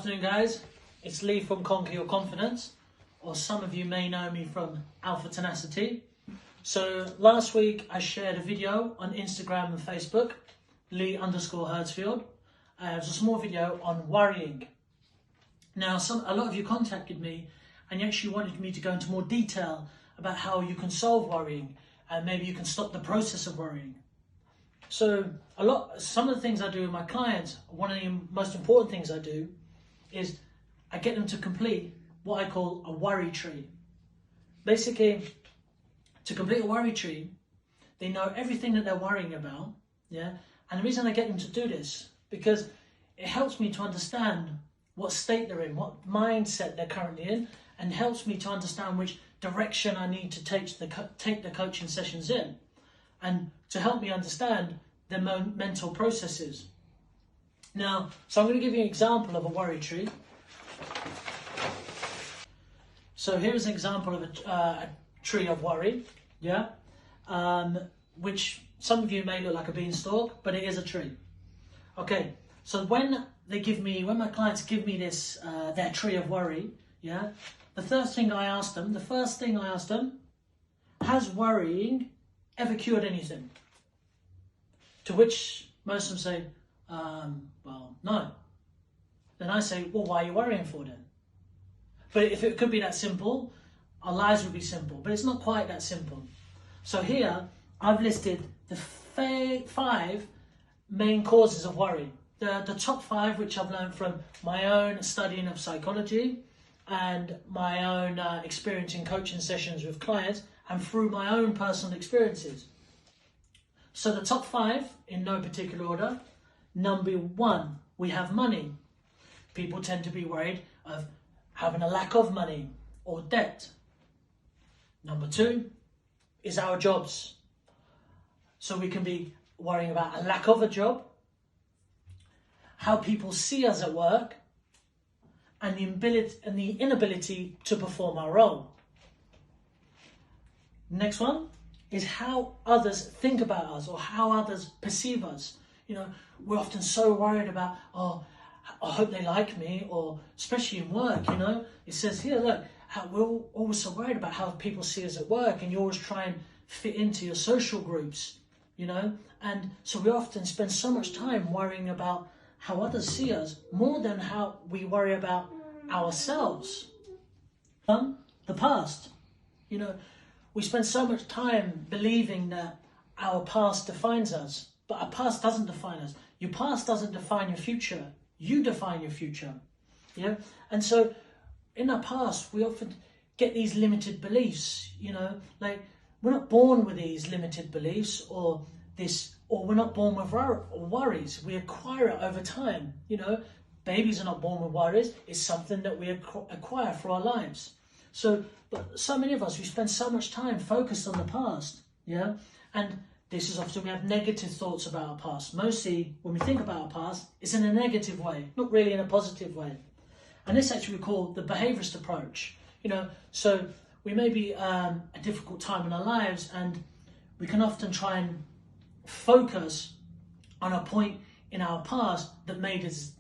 Good afternoon, guys. It's Lee from Conquer Your Confidence, or some of you may know me from Alpha Tenacity. So last week I shared a video on Instagram and Facebook, Lee_Hertzfield. It was a small video on worrying. Now, a lot of you contacted me and you actually wanted me to go into more detail about how you can solve worrying and maybe you can stop the process of worrying. So some of the things I do with my clients, one of the most important things I do is I get them to complete what I call a worry tree. Basically, to complete a worry tree, they know everything that they're worrying about, yeah? And the reason I get them to do this, because it helps me to understand what state they're in, what mindset they're currently in, and helps me to understand which direction I need to take the coaching sessions in, and to help me understand their mental processes. Now, so I'm going to give you an example of a worry tree. So here's an example of a tree of worry, yeah, which some of you may look like a beanstalk, but it is a tree. Okay, so when my clients give me this, their tree of worry, yeah, the first thing I ask them, has worrying ever cured anything? To which most of them say, well, no. Then I say, well, why are you worrying for then? But if it could be that simple, our lives would be simple. But it's not quite that simple. So here, I've listed the 5 main causes of worry. The top 5, which I've learned from my own studying of psychology and my own experience in coaching sessions with clients and through my own personal experiences. So the top 5, in no particular order. Number 1, we have money. People tend to be worried of having a lack of money or debt. Number 2 is our jobs. So we can be worrying about a lack of a job, how people see us at work, and the inability to perform our role. Next one is how others think about us or how others perceive us. You know, we're often so worried about, oh, I hope they like me, or especially in work, you know. It says here, look, we're always so worried about how people see us at work, and you always try and fit into your social groups, you know. And so we often spend so much time worrying about how others see us more than how we worry about ourselves. The past, you know, we spend so much time believing that our past defines us, but our past doesn't define us. Your past doesn't define your future. You define your future. Yeah? And so in our past, we often get these limited beliefs, you know, like we're not born with these limited beliefs or we're not born with worries. We acquire it over time, you know. Babies are not born with worries. It's something that we acquire for our lives. But so many of us, we spend so much time focused on the past, yeah? And this is often, we have negative thoughts about our past. Mostly, when we think about our past, it's in a negative way, not really in a positive way. And this actually we call the behaviorist approach. You know, so we may be a difficult time in our lives, and we can often try and focus on a point in our past that made us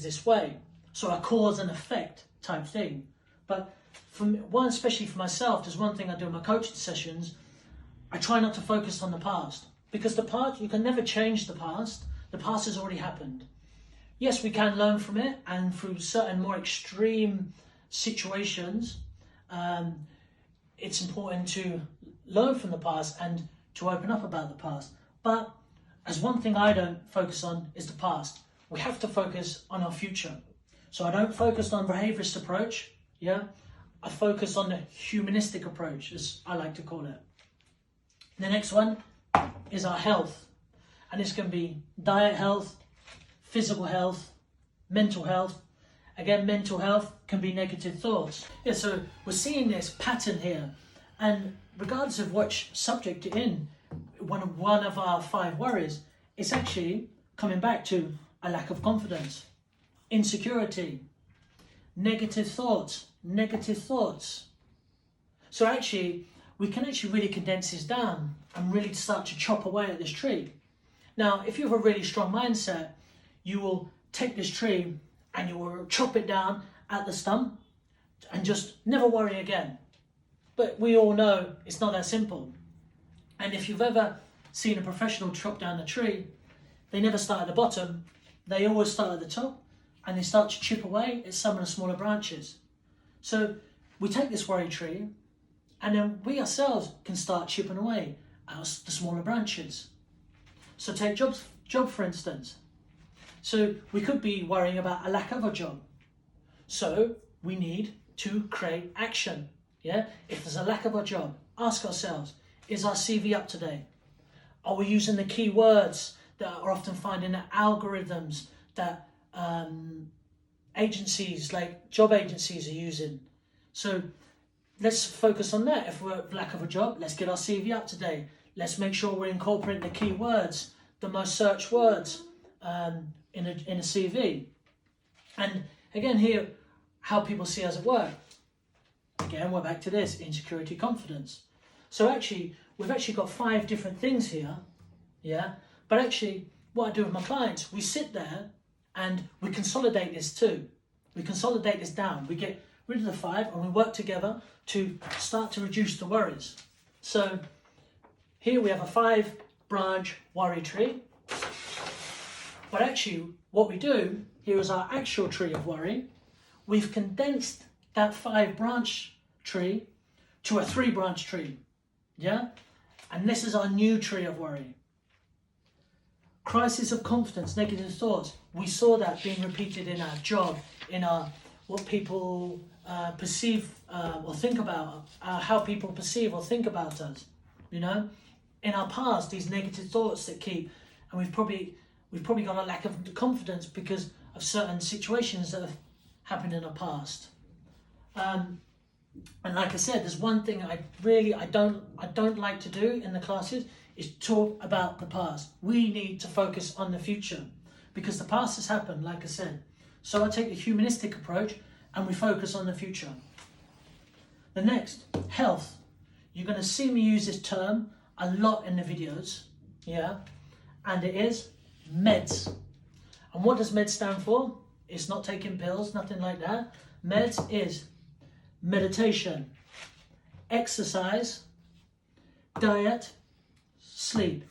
this way. So a cause and effect type thing. But especially for myself, there's one thing I do in my coaching sessions. I try not to focus on the past, because the past, you can never change the past. The past has already happened. Yes, we can learn from it, and through certain more extreme situations, it's important to learn from the past and to open up about the past. But as one thing I don't focus on is the past. We have to focus on our future. So I don't focus on behaviorist approach, yeah? I focus on the humanistic approach, as I like to call it. The next one is our health. And this can be diet health, physical health, mental health. Again, mental health can be negative thoughts. Yeah, so we're seeing this pattern here. And regardless of which subject you're in, one of our 5 worries, it's actually coming back to a lack of confidence, insecurity, negative thoughts. So actually, we can actually really condense this down and really start to chop away at this tree. Now, if you have a really strong mindset, you will take this tree and you will chop it down at the stump and just never worry again. But we all know it's not that simple. And if you've ever seen a professional chop down a tree, they never start at the bottom, they always start at the top, and they start to chip away at some of the smaller branches. So we take this worry tree, and then we ourselves can start chipping away at the smaller branches. So take job for instance. So we could be worrying about a lack of a job. So we need to create action. Yeah. If there's a lack of a job, ask ourselves, is our CV up to date? Are we using the keywords that are often found in the algorithms that agencies like job agencies are using? So let's focus on that. If we're at lack of a job, let's get our CV up to date. Let's make sure we're incorporating the keywords, the most searched words in a CV. And again here, how people see us at work. Again, we're back to this, insecurity, confidence. So actually, we've actually got 5 different things here, yeah? But actually, what I do with my clients, we sit there and we consolidate this too. We consolidate this down. We get rid of the 5 and we work together to start to reduce the worries. So here we have a 5-branch worry tree. But actually, what we do, here is our actual tree of worry. We've condensed that 5-branch tree to a 3-branch tree, yeah? And this is our new tree of worry. Crisis of confidence, negative thoughts. We saw that being repeated in our job, in our what people perceive or think about, how people perceive or think about us, you know? In our past, these negative thoughts that keep, and we've probably got a lack of confidence because of certain situations that have happened in the past. And like I said, there's one thing I don't like to do in the classes is talk about the past. We need to focus on the future because the past has happened, like I said. So I take the humanistic approach and we focus on the future. The next, health. You're going to see me use this term a lot in the videos, yeah? And it is meds. And what does meds stand for? It's not taking pills, nothing like that. Meds is meditation, exercise, diet, sleep.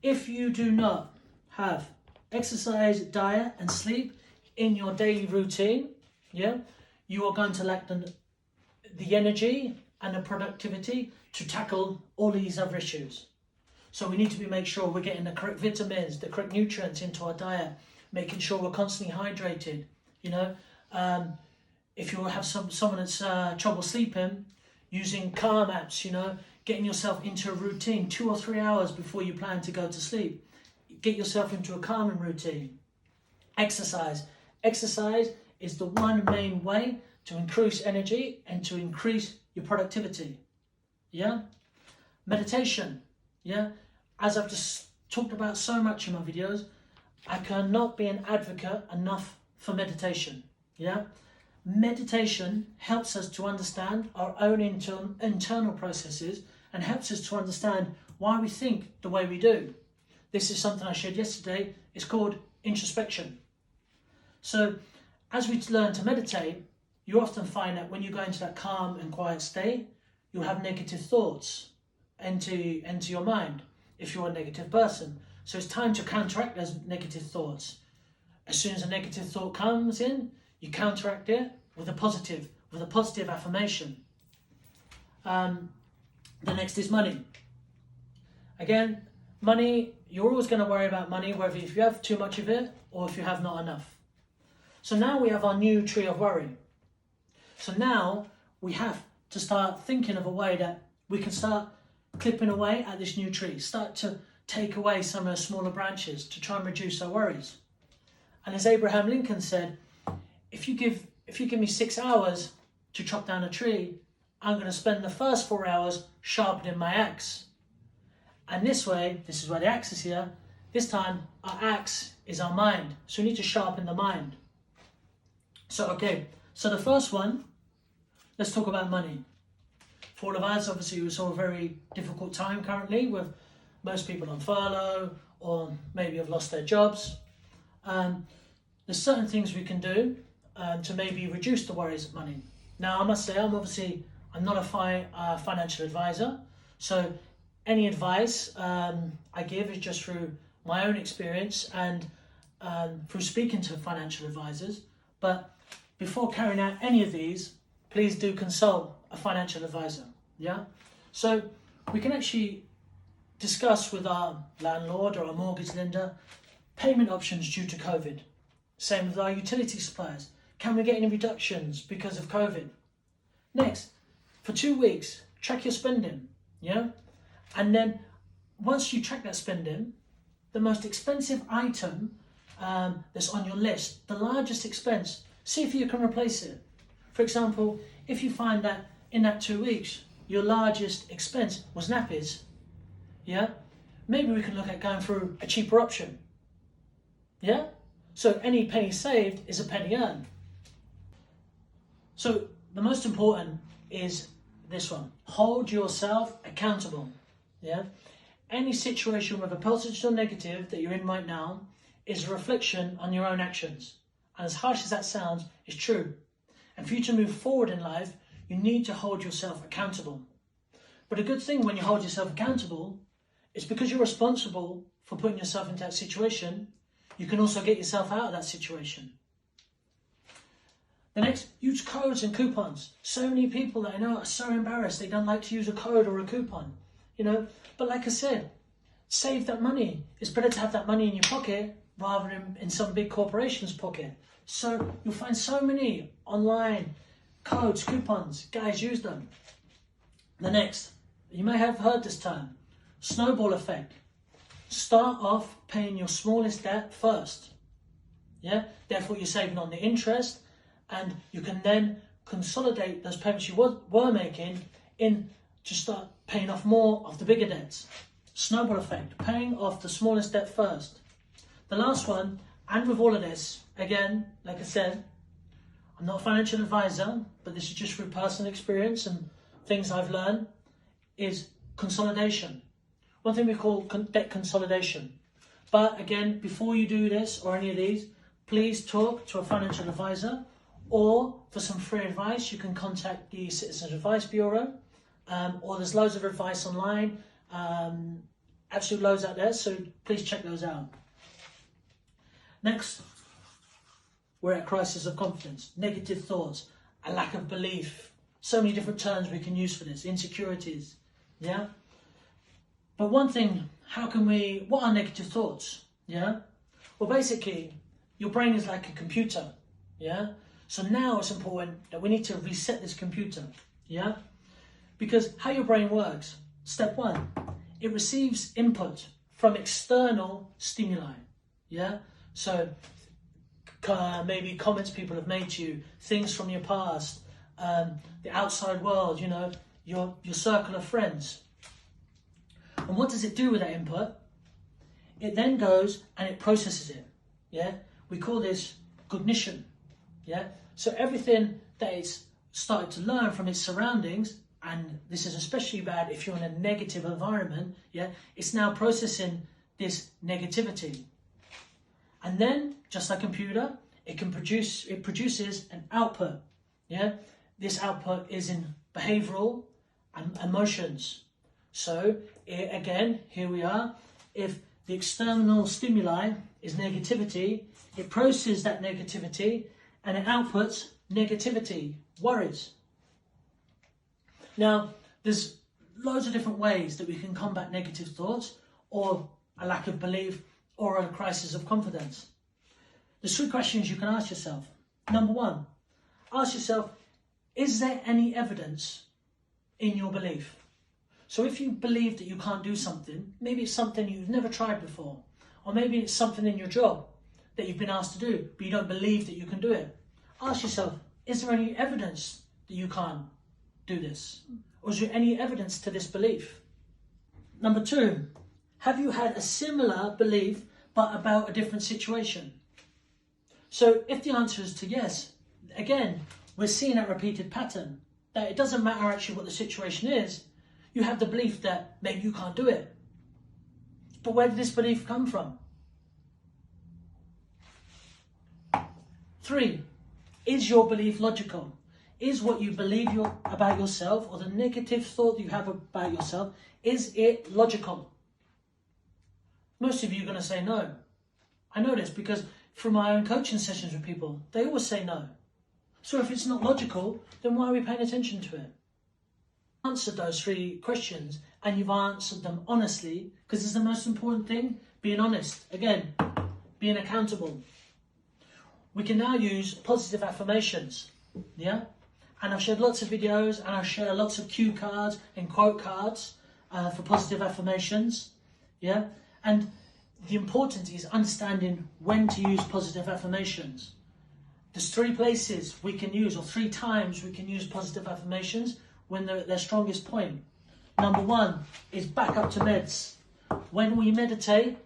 If you do not have exercise, diet and sleep in your daily routine, yeah, you are going to lack the energy and the productivity to tackle all these other issues. So we need to make sure we're getting the correct vitamins, the correct nutrients into our diet, making sure we're constantly hydrated, you know. If you have someone that's trouble sleeping, using calm apps, you know, getting yourself into a routine 2 or 3 hours before you plan to go to sleep. Get yourself into a calming routine. Exercise. Exercise is the one main way to increase energy and to increase your productivity. Yeah? Meditation. Yeah? As I've just talked about so much in my videos, I cannot be an advocate enough for meditation. Yeah? Meditation helps us to understand our own internal processes and helps us to understand why we think the way we do. This is something I shared yesterday. It's called introspection. So as we learn to meditate, you often find that when you go into that calm and quiet state, you'll have negative thoughts enter your mind if you're a negative person. So it's time to counteract those negative thoughts. As soon as a negative thought comes in, you counteract it with a positive affirmation. The next is money. Again, money, you're always going to worry about money, whether if you have too much of it or if you have not enough. So now we have our new tree of worry. So now we have to start thinking of a way that we can start clipping away at this new tree, start to take away some of the smaller branches to try and reduce our worries. And as Abraham Lincoln said, if you give me 6 hours to chop down a tree, I'm going to spend the first 4 hours sharpening my axe. And this way, this is where the axe is here, this time our axe is our mind. So we need to sharpen the mind. So the first one, let's talk about money. For all of us, obviously, we saw a very difficult time currently with most people on furlough or maybe have lost their jobs. there's certain things we can do to maybe reduce the worries of money. Now, I must say, I'm not a financial advisor, so any advice I give is just through my own experience and through speaking to financial advisors. But before carrying out any of these, please do consult a financial advisor. Yeah, so we can actually discuss with our landlord or our mortgage lender payment options due to COVID. Same with our utility suppliers. Can we get any reductions because of COVID? Next, for 2 weeks, track your spending. Yeah, and then once you track that spending, the most expensive item that's on your list, the largest expense, see if you can replace it. For example, if you find that in that 2 weeks, your largest expense was nappies, yeah, maybe we can look at going through a cheaper option. Yeah, so any penny saved is a penny earned. So the most important is this one: hold yourself accountable. Yeah, any situation, whether positive or negative, that you're in right now is a reflection on your own actions. And as harsh as that sounds, it's true. And for you to move forward in life, you need to hold yourself accountable. But a good thing when you hold yourself accountable is because you're responsible for putting yourself into that situation, you can also get yourself out of that situation. The next, use codes and coupons. So many people that I know are so embarrassed, they don't like to use a code or a coupon, But like I said, save that money. It's better to have that money in your pocket rather than in some big corporation's pocket. So you'll find so many online codes, coupons. Guys, use them. The next, you may have heard this term, snowball effect. Start off paying your smallest debt first. Yeah, therefore you're saving on the interest, and you can then consolidate those payments you were making in to start paying off more of the bigger debts. Snowball effect, paying off the smallest debt first. The last one, and with all of this, again, like I said, I'm not a financial advisor, but this is just through personal experience and things I've learned, is consolidation. One thing we call debt consolidation. But again, before you do this or any of these, please talk to a financial advisor, or for some free advice, you can contact the Citizens Advice Bureau, or there's loads of advice online, absolute loads out there, so please check those out. Next, we're at crisis of confidence, negative thoughts, a lack of belief. So many different terms we can use for this, insecurities, yeah? But one thing, what are negative thoughts, yeah? Well, basically, your brain is like a computer, yeah? So now it's important that we need to reset this computer, yeah? Because how your brain works, step one, it receives input from external stimuli, yeah? So maybe comments people have made to you, things from your past, the outside world, your circle of friends. And what does it do with that input? It then goes and it processes it, yeah? We call this cognition, yeah? So everything that it's started to learn from its surroundings, and this is especially bad if you're in a negative environment, yeah? It's now processing this negativity. And then, just like a computer, it produces an output, yeah? This output is in behavioral and emotions. So, again, here we are. If the external stimuli is negativity, it processes that negativity and it outputs negativity, worries. Now, there's loads of different ways that we can combat negative thoughts or a lack of belief or a crisis of confidence. There's 3 questions you can ask yourself. Number 1, ask yourself, is there any evidence in your belief? So if you believe that you can't do something, maybe it's something you've never tried before, or maybe it's something in your job that you've been asked to do, but you don't believe that you can do it. Ask yourself, is there any evidence that you can't do this? Or is there any evidence to this belief? Number 2, have you had a similar belief but about a different situation? So if the answer is to yes, again, we're seeing a repeated pattern, that it doesn't matter actually what the situation is, you have the belief that maybe you can't do it. But where did this belief come from? 3, is your belief logical? Is what you believe about yourself, or the negative thought you have about yourself, is it logical? Most of you are going to say no. I know this because from my own coaching sessions with people, they always say no. So if it's not logical, then why are we paying attention to it? Answered those 3 questions, and you've answered them honestly, because it's the most important thing, being honest. Again, being accountable. We can now use positive affirmations, yeah? And I've shared lots of videos, and I'll share lots of cue cards and quote cards for positive affirmations, yeah? And the importance is understanding when to use positive affirmations. There's 3 places we can use, or 3 times we can use positive affirmations when they're at their strongest point. Number 1 is back up to meds. When we meditate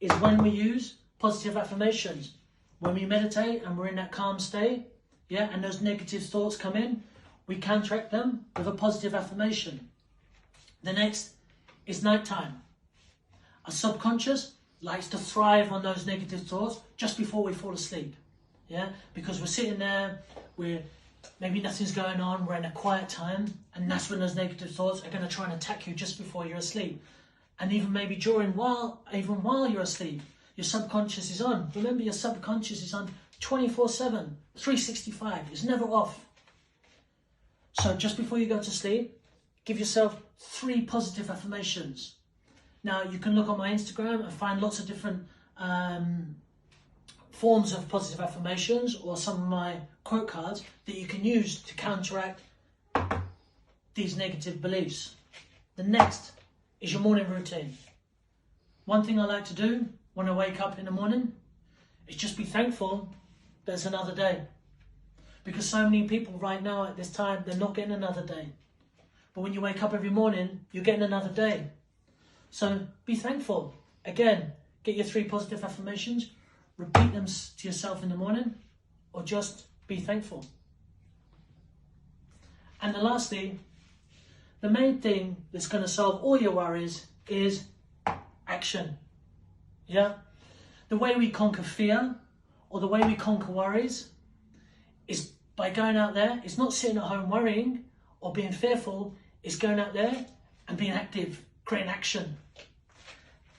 is when we use positive affirmations. When we meditate and we're in that calm state, yeah, and those negative thoughts come in, we counteract them with a positive affirmation. The next is nighttime. Our subconscious likes to thrive on those negative thoughts just before we fall asleep, yeah, because we're sitting there, maybe nothing's going on, we're in a quiet time, and that's when those negative thoughts are going to try and attack you just before you're asleep. And even maybe even while you're asleep, your subconscious is on. Remember, your subconscious is on 24/7, 365. It's never off. So just before you go to sleep, give yourself 3 positive affirmations. Now, you can look on my Instagram and find lots of different forms of positive affirmations, or some of my quote cards that you can use to counteract these negative beliefs. The next is your morning routine. One thing I like to do when I wake up in the morning is just be thankful there's another day. Because so many people right now at this time, they're not getting another day. But when you wake up every morning, you're getting another day. So be thankful. Again, get your 3 positive affirmations, repeat them to yourself in the morning, or just be thankful. And lastly, the main thing that's going to solve all your worries is action. Yeah? The way we conquer fear, or the way we conquer worries, is by going out there. It's not sitting at home worrying or being fearful. It's going out there and being active, creating action.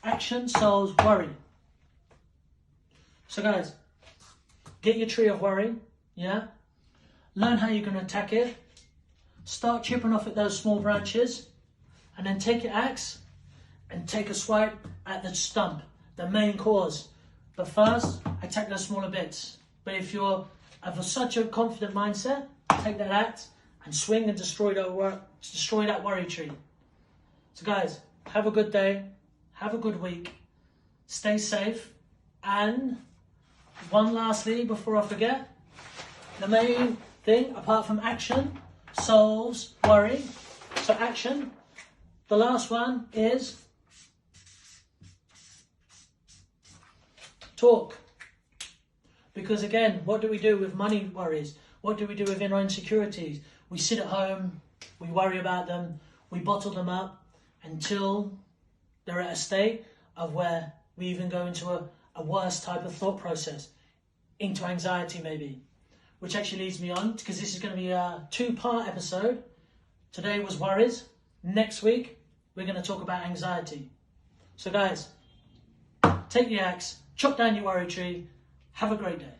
Action solves worry. So guys, get your tree of worry, yeah? Learn how you're going to attack it. Start chipping off at those small branches, and then take your axe and take a swipe at the stump, the main cause. But first, attack those smaller bits. But if you're of such a confident mindset, take that axe and swing and destroy that worry tree. So guys, have a good day, have a good week, stay safe, and one lastly before I forget, the main thing apart from action solves worry. So action, the last one is talk. Because again, what do we do with money worries? What do we do with inner insecurities? We sit at home, we worry about them, we bottle them up until they're at a state of where we even go into a worse type of thought process, into anxiety maybe. Which actually leads me on, because this is going to be a 2-part episode. Today was worries. Next week, we're going to talk about anxiety. So guys, take the axe, chop down your worry tree. Have a great day.